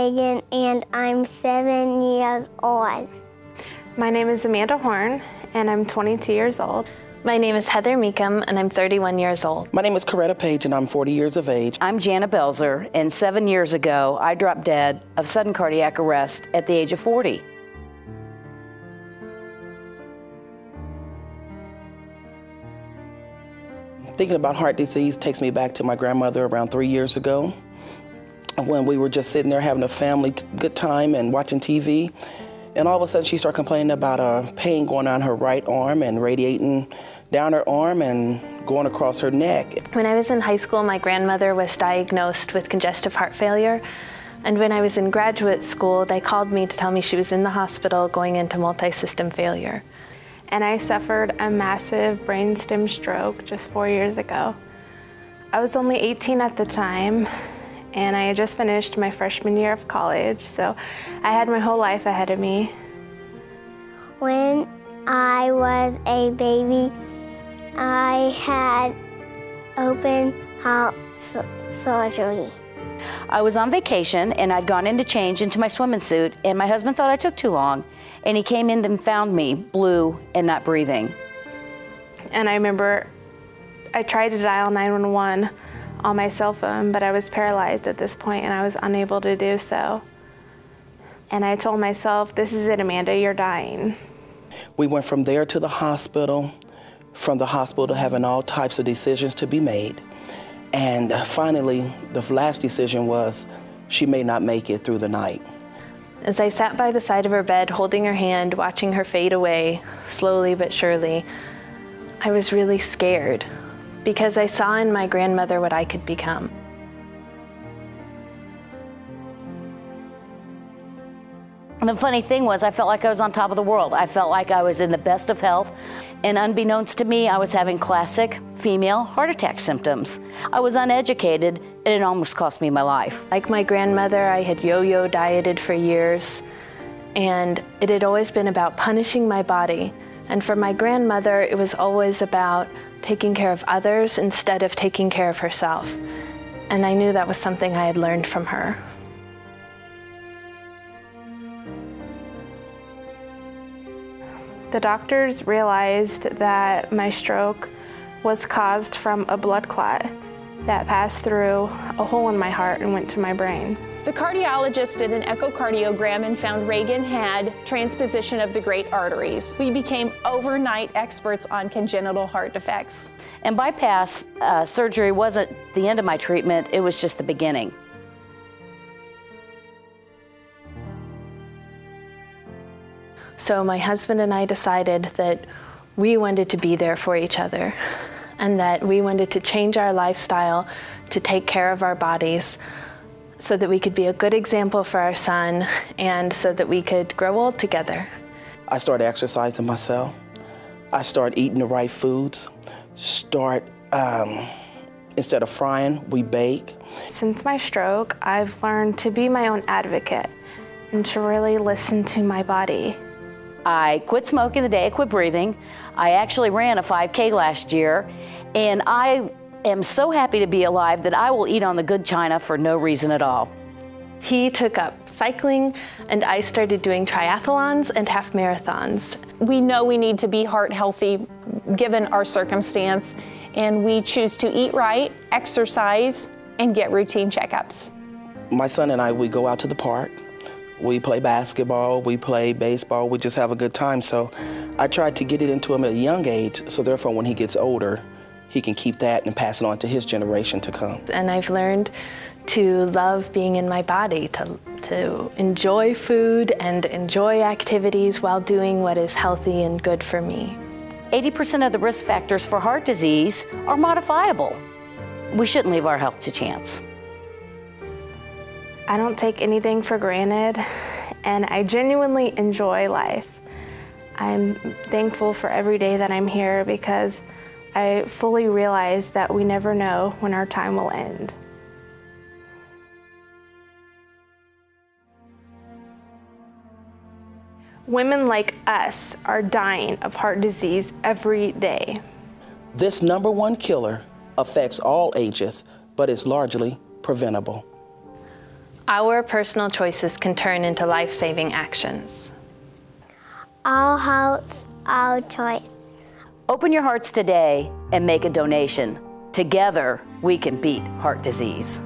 Reagan, and I'm 7 years old. My name is Amanda Horn, and I'm 22 years old. My name is Heather Meekum, and I'm 31 years old. My name is Coretta Page, and I'm 40 years of age. I'm Jana Belzer, and 7 years ago, I dropped dead of sudden cardiac arrest at the age of 40. Thinking about heart disease takes me back to my grandmother around 3 years ago, when we were just sitting there having a family good time and watching TV. And all of a sudden she started complaining about a pain going on her right arm and radiating down her arm and going across her neck. When I was in high school, my grandmother was diagnosed with congestive heart failure. And when I was in graduate school, they called me to tell me she was in the hospital going into multi-system failure. And I suffered a massive brainstem stroke just 4 years ago. I was only 18 at the time, and I had just finished my freshman year of college, so I had my whole life ahead of me. When I was a baby, I had open heart surgery. I was on vacation, and I'd gone in to change into my swimming suit, and my husband thought I took too long, and he came in and found me blue and not breathing. And I remember I tried to dial 911 on my cell phone, but I was paralyzed at this point and I was unable to do so. And I told myself, this is it, Amanda, you're dying. We went from there to the hospital, from the hospital to having all types of decisions to be made. And finally, the last decision was she may not make it through the night. As I sat by the side of her bed, holding her hand, watching her fade away, slowly but surely, I was really scared, because I saw in my grandmother what I could become. And the funny thing was, I felt like I was on top of the world. I felt like I was in the best of health, and unbeknownst to me, I was having classic female heart attack symptoms. I was uneducated, and it almost cost me my life. Like my grandmother, I had yo-yo dieted for years, and it had always been about punishing my body. And for my grandmother, it was always about taking care of others instead of taking care of herself. And I knew that was something I had learned from her. The doctors realized that my stroke was caused from a blood clot that passed through a hole in my heart and went to my brain. The cardiologist did an echocardiogram and found Reagan had transposition of the great arteries. We became overnight experts on congenital heart defects. And bypass surgery wasn't the end of my treatment, it was just the beginning. So my husband and I decided that we wanted to be there for each other and that we wanted to change our lifestyle to take care of our bodies so that we could be a good example for our son and so that we could grow old together. I started exercising myself. I started eating the right foods. Instead of frying, we bake. Since my stroke, I've learned to be my own advocate and to really listen to my body. I quit smoking the day I quit breathing. I actually ran a 5K last year, and I am so happy to be alive that I will eat on the good china for no reason at all. He took up cycling, and I started doing triathlons and half marathons. We know we need to be heart healthy given our circumstance, and we choose to eat right, exercise, and get routine checkups. My son and I, we go out to the park. We play basketball, we play baseball, we just have a good time. So I tried to get it into him at a young age, so therefore when he gets older, he can keep that and pass it on to his generation to come. And I've learned to love being in my body, to enjoy food and enjoy activities while doing what is healthy and good for me. 80% of the risk factors for heart disease are modifiable. We shouldn't leave our health to chance. I don't take anything for granted, and I genuinely enjoy life. I'm thankful for every day that I'm here because I fully realize that we never know when our time will end. Women like us are dying of heart disease every day. This #1 killer affects all ages, but is largely preventable. Our personal choices can turn into life-saving actions. Our hearts, our choice. Open your hearts today and make a donation. Together, we can beat heart disease.